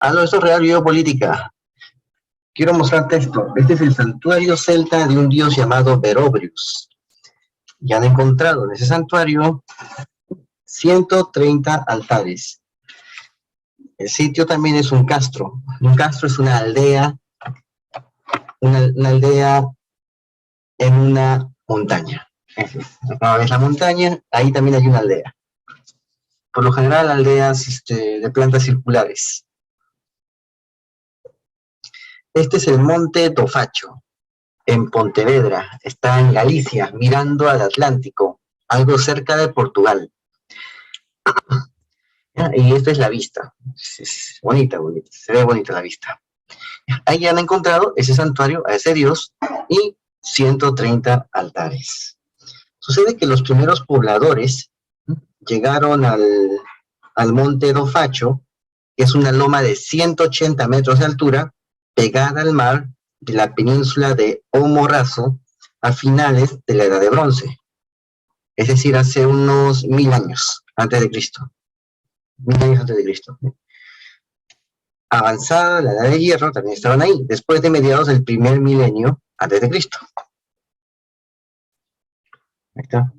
Aló, esto es Real Biopolítica. Quiero mostrarte esto. Este es el santuario celta de un dios llamado Verobrius. Y han encontrado en ese santuario 130 altares. El sitio también es un castro. Un castro es una aldea, una aldea en una montaña. Acá ves la montaña, ahí también hay una aldea. Por lo general, aldeas de plantas circulares. Este es el monte Tofacho, en Pontevedra. Está en Galicia, mirando al Atlántico, algo cerca de Portugal. Y esta es la vista. Es bonita, bonita. Se ve bonita la vista. Ahí han encontrado ese santuario a ese dios y 130 altares. Sucede que los primeros pobladores llegaron al monte Tofacho, que es una loma de 180 metros de altura, pegada al mar de la península de Omorrazo a finales de la Edad de Bronce. Es decir, hace unos 1000 años antes de Cristo. 1000 años antes de Cristo. Avanzada la Edad de Hierro, también estaban ahí, después de mediados del primer milenio antes de Cristo. Ahí está.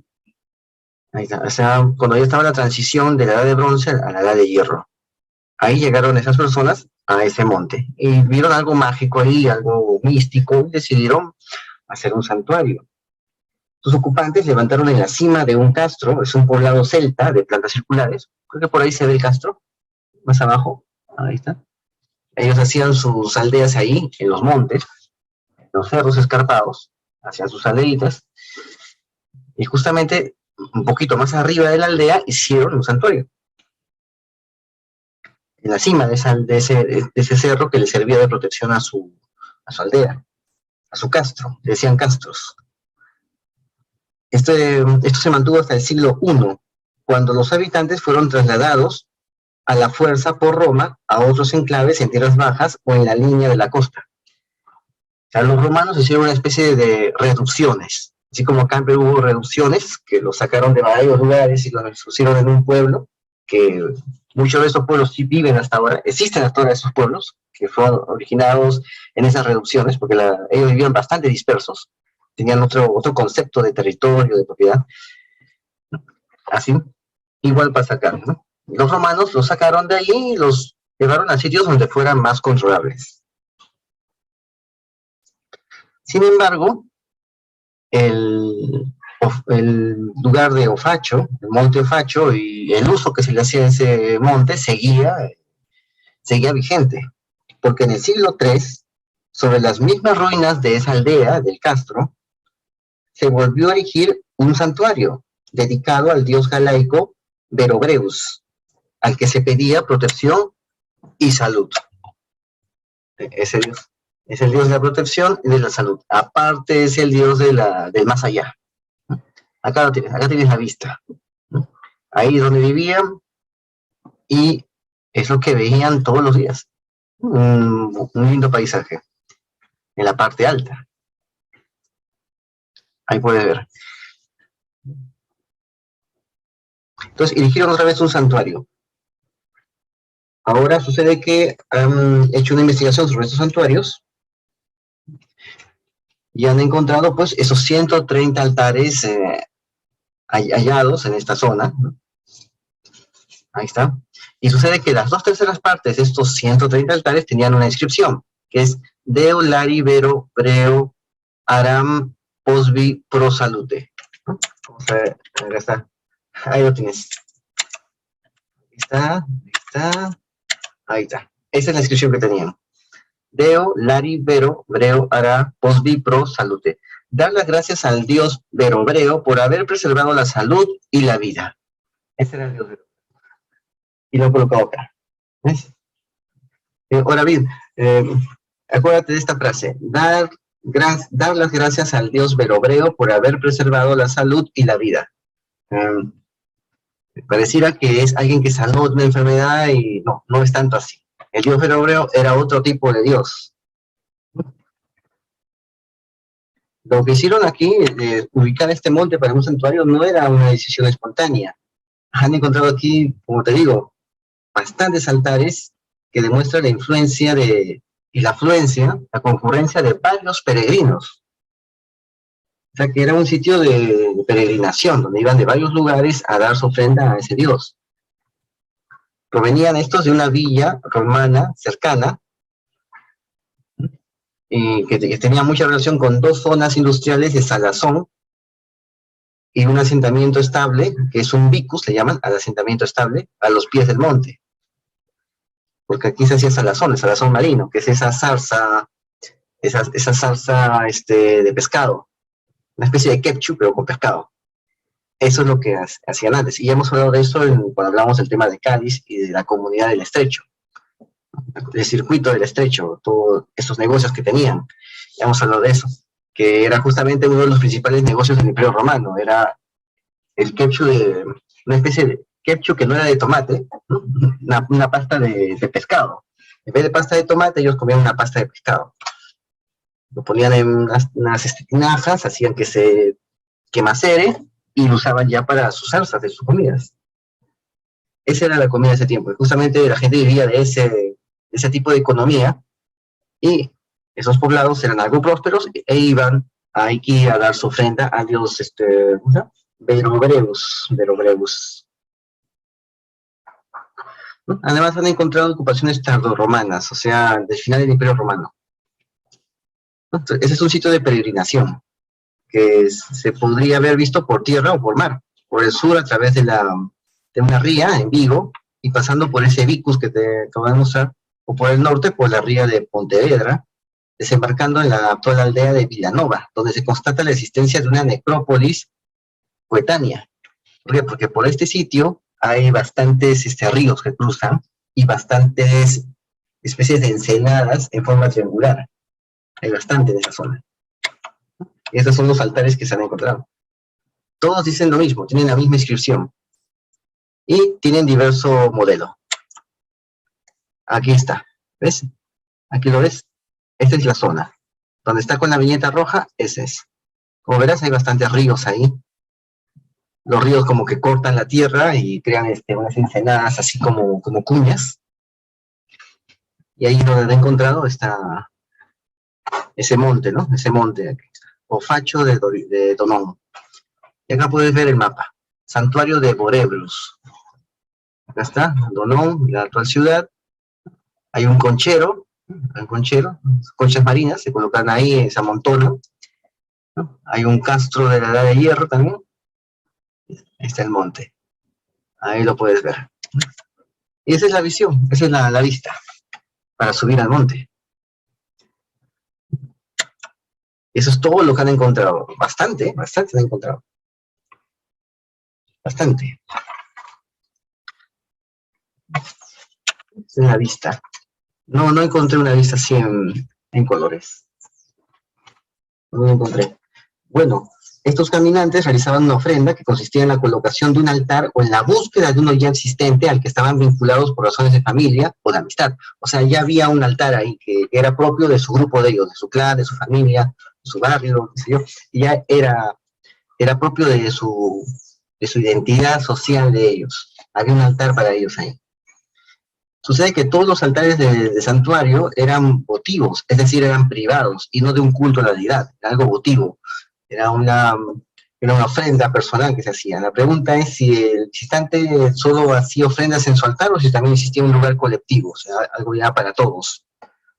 Ahí está. O sea, cuando ya estaba la transición de la Edad de Bronce a la Edad de Hierro. Ahí llegaron esas personas a ese monte y vieron algo mágico ahí, algo místico, y decidieron hacer un santuario. Sus ocupantes levantaron en la cima de un castro, es un poblado celta de plantas circulares, creo que por ahí se ve el castro, más abajo, ahí está. Ellos hacían sus aldeas ahí, en los montes, en los cerros escarpados, hacían sus aldeitas, y justamente un poquito más arriba de la aldea hicieron un santuario. En la cima de ese cerro que le servía de protección a su aldea, a su castro, le decían castros. Esto se mantuvo hasta el siglo I, cuando los habitantes fueron trasladados a la fuerza por Roma a otros enclaves en tierras bajas o en la línea de la costa. O sea, los romanos hicieron una especie de reducciones, así como acá hubo reducciones que los sacaron de varios lugares y los pusieron en un pueblo, que muchos de estos pueblos sí viven hasta ahora, existen hasta ahora esos pueblos, que fueron originados en esas reducciones, porque ellos vivían bastante dispersos, tenían otro concepto de territorio, de propiedad. Así, igual pasa acá, ¿no? Los romanos los sacaron de ahí y los llevaron a sitios donde fueran más controlables. Sin embargo, el lugar de Ofacho, el monte Ofacho, y el uso que se le hacía a ese monte seguía vigente, porque en el siglo III, sobre las mismas ruinas de esa aldea, del castro, se volvió a erigir un santuario dedicado al dios galaico Verobreus, al que se pedía protección y salud. Ese dios es el dios de la protección y de la salud. Aparte es el dios del más allá. Acá lo tienes, acá tienes la vista. Ahí es donde vivían y es lo que veían todos los días. Un lindo paisaje en la parte alta. Ahí puede ver. Entonces, erigieron otra vez un santuario. Ahora sucede que han hecho una investigación sobre estos santuarios y han encontrado, pues, esos 130 altares hallados en esta zona. Ahí está. Y sucede que las 2/3 partes de estos 130 altares tenían una inscripción, que es Deo Lari Vero Breo Aram Posbi Pro Salute. Vamos a ver, ahí está. Ahí lo tienes. Ahí está. Esa es la inscripción que tenían. Deo Lari Vero Breo Ara Posbi Pro Salute. Dar las gracias al dios Verobreo por haber preservado la salud y la vida. Ese era el dios Verobreo. Y lo he colocado acá. ¿Ves? Ahora bien, acuérdate de esta frase. Dar las gracias al dios Verobreo por haber preservado la salud y la vida. Pareciera que es alguien que sanó de una enfermedad y no es tanto así. El dios Verobreo era otro tipo de dios. Lo que hicieron aquí, ubicar este monte para un santuario, no era una decisión espontánea. Han encontrado aquí, como te digo, bastantes altares que demuestra la influencia y la afluencia, la concurrencia de varios peregrinos. O sea, que era un sitio de peregrinación, donde iban de varios lugares a dar su ofrenda a ese dios. Provenían estos de una villa romana cercana, que tenía mucha relación con dos zonas industriales de salazón y un asentamiento estable, que es un vicus, le llaman al asentamiento estable, a los pies del monte. Porque aquí se hacía salazón, el salazón marino, que es esa zarza, esa salsa de pescado, una especie de ketchup, pero con pescado. Eso es lo que hacían antes. Y ya hemos hablado de eso cuando hablamos del tema de Cádiz y de la comunidad del Estrecho, del circuito del Estrecho, todos esos negocios que tenían. Ya hemos hablado de eso, que era justamente uno de los principales negocios del Imperio Romano. Era el ketchup, una especie de ketchup que no era de tomate, ¿no? Una pasta de pescado. En vez de pasta de tomate, ellos comían una pasta de pescado. Lo ponían en unas tinajas, hacían que macere, y lo usaban ya para sus salsas, de sus comidas. Esa era la comida de ese tiempo. Y justamente la gente vivía de ese tipo de economía, y esos poblados eran algo prósperos e iban aquí a dar su ofrenda a Dios, Verobreus. Además han encontrado ocupaciones tardorromanas, o sea, del final del Imperio Romano. Entonces, ese es un sitio de peregrinación que se podría haber visto por tierra o por mar. Por el sur, a través de una ría en Vigo, y pasando por ese vicus que te acabo de mostrar, o por el norte, por la ría de Pontevedra, desembarcando en la actual aldea de Vilanova, donde se constata la existencia de una necrópolis coetánea. ¿Por qué? Porque por este sitio hay bastantes ríos que cruzan y bastantes especies de ensenadas en forma triangular. Hay bastante en esa zona. Y estos son los altares que se han encontrado. Todos dicen lo mismo, tienen la misma inscripción. Y tienen diverso modelo. Aquí está. ¿Ves? Aquí lo ves. Esta es la zona. Donde está con la viñeta roja, ese es. Como verás, hay bastantes ríos ahí. Los ríos como que cortan la tierra y crean unas ensenadas así como cuñas. Y ahí donde he encontrado está ese monte, ¿no? Ese monte aquí. O Facho de Donón. Y acá puedes ver el mapa. Santuario de Borebrus. Acá está, Donón, la actual ciudad. Hay un conchero, conchas marinas, se colocan ahí, se amontonan, ¿no? Hay un castro de la Edad de Hierro también. Ahí está el monte. Ahí lo puedes ver. Y esa es la visión, esa es la vista para subir al monte. Eso es todo lo que han encontrado. Bastante han encontrado. Bastante. Esa es la vista. No encontré una vista así en colores. No lo encontré. Bueno, estos caminantes realizaban una ofrenda que consistía en la colocación de un altar o en la búsqueda de uno ya existente al que estaban vinculados por razones de familia o de amistad. O sea, ya había un altar ahí que era propio de su grupo de ellos, de su clan, de su familia, de su barrio, qué sé yo, y ya era propio de su identidad social de ellos. Había un altar para ellos ahí. Sucede que todos los altares de santuario eran votivos, es decir, eran privados y no de un culto a la deidad, era algo votivo, era una ofrenda personal que se hacía. La pregunta es si el visitante solo hacía ofrendas en su altar o si también existía un lugar colectivo, o sea, algo ya para todos,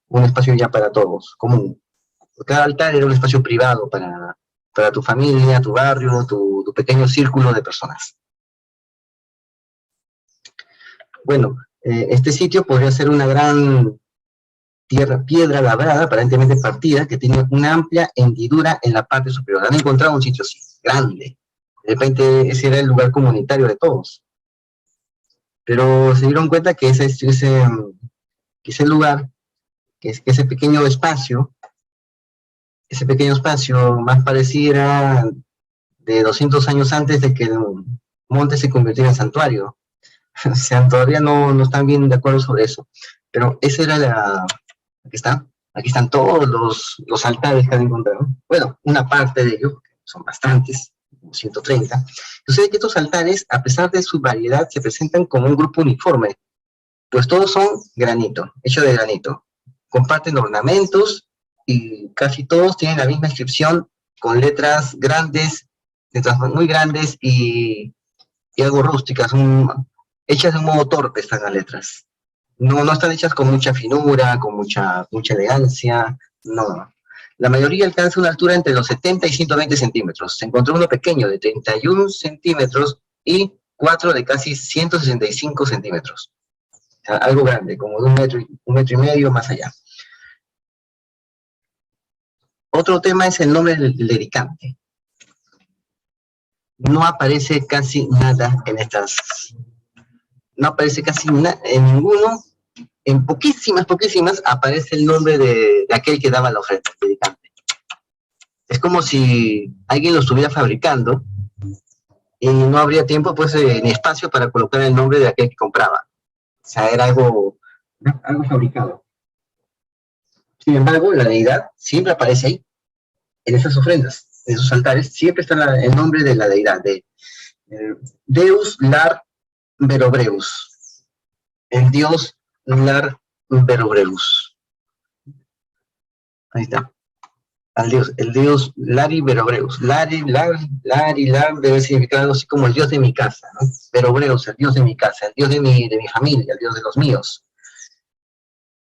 un espacio ya para todos, común. Cada altar era un espacio privado para tu familia, tu barrio, tu pequeño círculo de personas. Bueno, este sitio podría ser una gran piedra labrada, aparentemente partida, que tiene una amplia hendidura en la parte superior. Han encontrado un sitio así, grande. De repente ese era el lugar comunitario de todos. Pero se dieron cuenta que ese lugar, que ese pequeño espacio más pareciera de 200 años antes de que el monte se convirtiera en santuario. O sea, todavía no están bien de acuerdo sobre eso. Pero esa era aquí están todos los altares que han encontrado. Bueno, una parte de ellos, son bastantes, 130. Sucede que estos altares, a pesar de su variedad, se presentan como un grupo uniforme. Pues todos son granito, hecho de granito. Comparten ornamentos y casi todos tienen la misma inscripción con letras grandes, letras muy grandes y algo rústicas, hechas de un modo torpe están las letras. No, no están hechas con mucha finura, con mucha elegancia, no. La mayoría alcanza una altura entre los 70 y 120 centímetros. Se encontró uno pequeño de 31 centímetros y 4 de casi 165 centímetros. O sea, algo grande, como de un metro y medio más allá. Otro tema es el nombre del dedicante. No aparece casi nada en estas, no aparece casi en ninguno, en poquísimas aparece el nombre de aquel que daba la oferta, el dedicante. Es como si alguien lo estuviera fabricando y no habría tiempo, pues, ni espacio para colocar el nombre de aquel que compraba. O sea, era algo fabricado. Sin embargo, la deidad siempre aparece ahí, en esas ofrendas, en esos altares, siempre está el nombre de la deidad, de Deus Lar Verobreus, el dios Lar Verobreus. Ahí está. El dios Lari Verobreus. Lar debe significar algo así como el dios de mi casa, ¿no? Verobreus, el dios de mi casa, el dios de mi familia, el dios de los míos.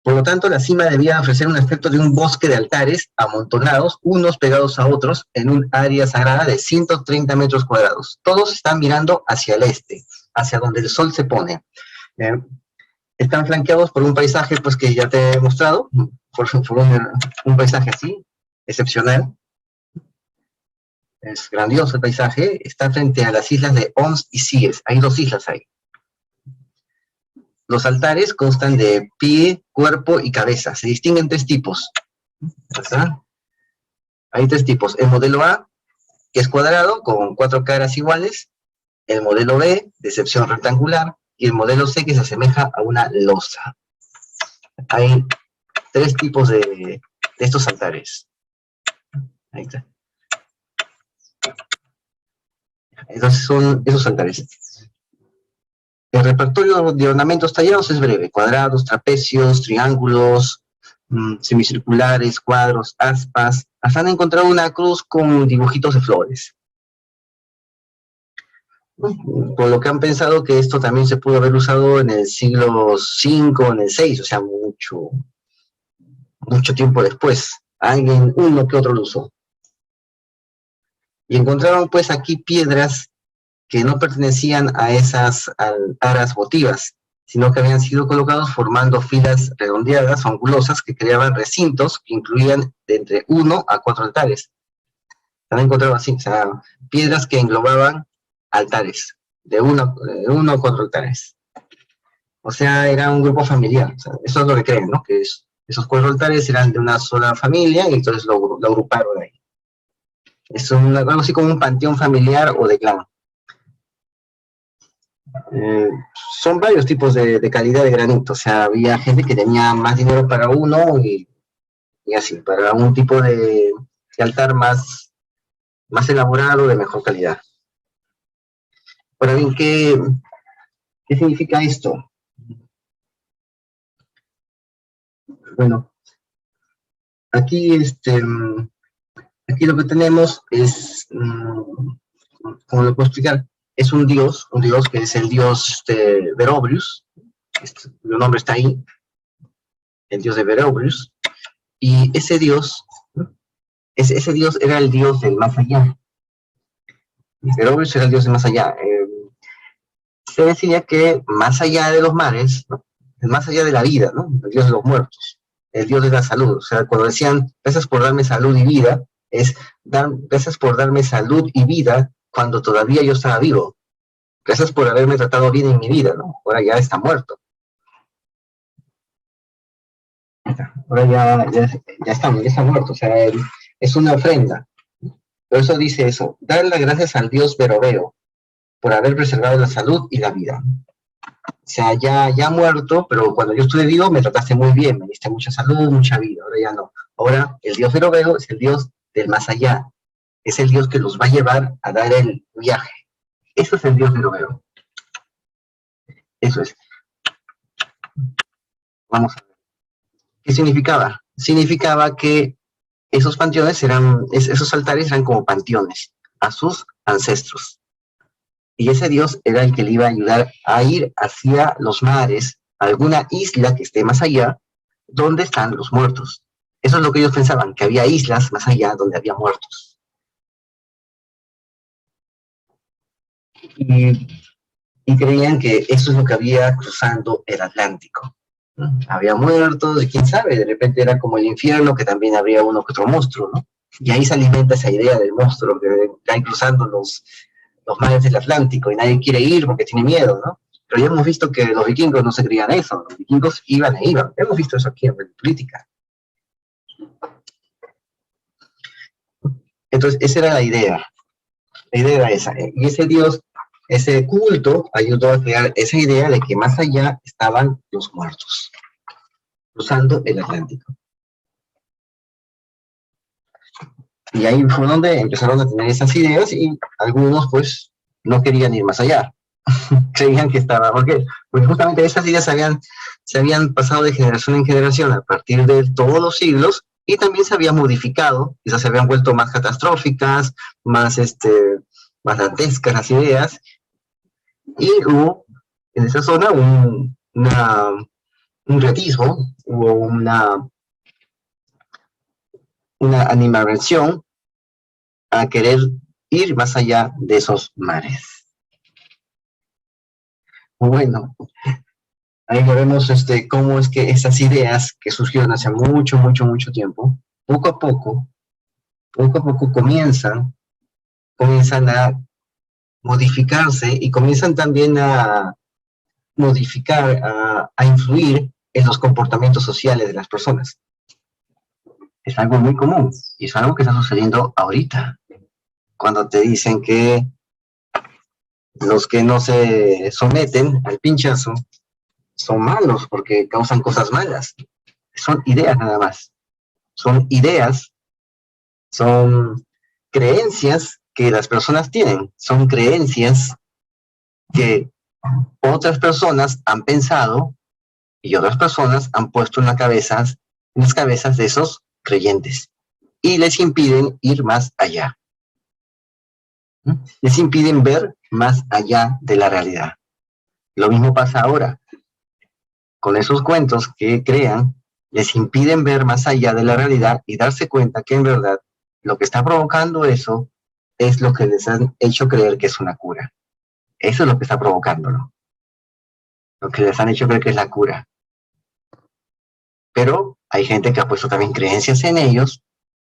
Por lo tanto, la cima debía ofrecer un aspecto de un bosque de altares amontonados, unos pegados a otros, en un área sagrada de 130 metros cuadrados. Todos están mirando hacia el este, hacia donde el sol se pone. Están flanqueados por un paisaje, pues, que ya te he mostrado, por un paisaje así, excepcional. Es grandioso el paisaje. Está frente a las islas de Ons y Sies. Hay 2 islas ahí. Los altares constan de pie, cuerpo y cabeza. Se distinguen 3 tipos. ¿Está? Hay 3 tipos. El modelo A, que es cuadrado, con 4 caras iguales. El modelo B, de sección rectangular. Y el modelo C, que se asemeja a una losa. Hay 3 tipos de estos altares. Ahí está. Entonces son esos altares. El repertorio de ornamentos tallados es breve: cuadrados, trapecios, triángulos, semicirculares, cuadros, aspas. Hasta han encontrado una cruz con dibujitos de flores. Por lo que han pensado que esto también se pudo haber usado en el siglo V, en el VI, o sea, mucho tiempo después. Alguien, uno que otro lo usó. Y encontraron, pues, aquí piedras que no pertenecían a esas aras votivas, sino que habían sido colocados formando filas redondeadas o angulosas que creaban recintos que incluían de entre 1 a 4 altares. Se han encontrado así, o sea, piedras que englobaban altares, de 1 a 4 altares. O sea, era un grupo familiar. O sea, eso es lo que creen, ¿no? Que esos 4 altares eran de una sola familia y entonces lo agruparon ahí. Es algo así como un panteón familiar o de clan. Son varios tipos de calidad de granito. O sea, había gente que tenía más dinero para uno y así, para un tipo de altar más elaborado, de mejor calidad. Ahora bien, ¿qué significa esto? Bueno, aquí, aquí lo que tenemos es, ¿cómo lo puedo explicar? Es un dios que es el dios de Verobrius, el nombre está ahí, el dios de Verobrius, y ese dios era el dios del más allá. Verobrius era el dios del más allá. Se decía que más allá de los mares, ¿no? Más allá de la vida, ¿no? El dios de los muertos, el dios de la salud. O sea, cuando decían, gracias por darme salud y vida, gracias por darme salud y vida cuando todavía yo estaba vivo. Gracias por haberme tratado bien en mi vida, ¿no? Ahora ya está muerto. Ahora ya está muerto. O sea, es una ofrenda. Por eso dice eso: dar las gracias al dios Verobeo por haber preservado la salud y la vida. O sea, ya muerto, pero cuando yo estuve vivo me trataste muy bien, me diste mucha salud, mucha vida. Ahora ya no. Ahora el dios Verobeo es el dios del más allá. Es el dios que los va a llevar a dar el viaje. Eso es el dios Verobeo. Eso es. Vamos a ver. ¿Qué significaba? Significaba que esos panteones esos altares eran como panteones a sus ancestros. Y ese dios era el que le iba a ayudar a ir hacia los mares, a alguna isla que esté más allá, donde están los muertos. Eso es lo que ellos pensaban, que había islas más allá donde había muertos. Y creían que eso es lo que había cruzando el Atlántico. Había muertos, y quién sabe, de repente era como el infierno, que también habría uno que otro monstruo, ¿no? Y ahí se alimenta esa idea del monstruo que cae cruzando los mares del Atlántico y nadie quiere ir porque tiene miedo, ¿no? Pero ya hemos visto que los vikingos no se creían eso, los vikingos iban e iban. Hemos visto eso aquí en política. Entonces, esa era la idea. La idea era esa. Y ese dios, ese culto, ayudó a crear esa idea de que más allá estaban los muertos, cruzando el Atlántico. Y ahí fue donde empezaron a tener esas ideas y algunos, pues, no querían ir más allá. Creían que estaba, ¿por qué? Porque justamente esas ideas se habían pasado de generación en generación a partir de todos los siglos y también se habían modificado, quizás se habían vuelto más catastróficas, más dantescas las ideas, y hubo en esa zona un reatismo, hubo una animadversión a querer ir más allá de esos mares. Bueno, ahí vemos cómo es que esas ideas que surgieron hace mucho, mucho, mucho tiempo, poco a poco comienzan a modificarse y comienzan también a modificar, a influir en los comportamientos sociales de las personas. Es algo muy común y es algo que está sucediendo ahorita. Cuando te dicen que los que no se someten al pinchazo son malos porque causan cosas malas. Son ideas nada más. Son ideas, son creencias que las personas tienen. Son creencias que otras personas han pensado y otras personas han puesto en las cabezas de esos creyentes y les impiden ir más allá. Les impiden ver más allá de la realidad. Lo mismo pasa ahora. Con esos cuentos que crean, les impiden ver más allá de la realidad y darse cuenta que en verdad lo que está provocando eso es lo que les han hecho creer que es una cura. Eso es lo que está provocándolo. Lo que les han hecho creer que es la cura. Pero hay gente que ha puesto también creencias en ellos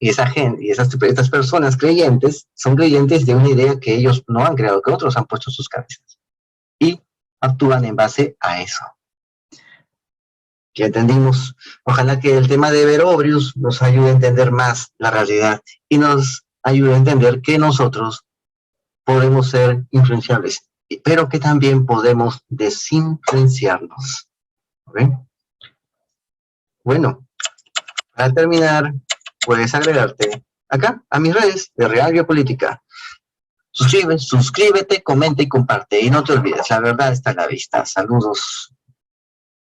y estas personas creyentes son creyentes de una idea que ellos no han creado, que otros han puesto en sus cabezas. Y actúan en base a eso. Ya entendimos. Ojalá que el tema de Verobrius nos ayude a entender más la realidad y nos ayude a entender que nosotros podemos ser influenciables, pero que también podemos desinfluenciarnos. ¿Okay? Bueno, para terminar, puedes agregarte acá a mis redes de Real Biopolítica. Suscríbete, comenta y comparte. Y no te olvides, la verdad está a la vista. Saludos.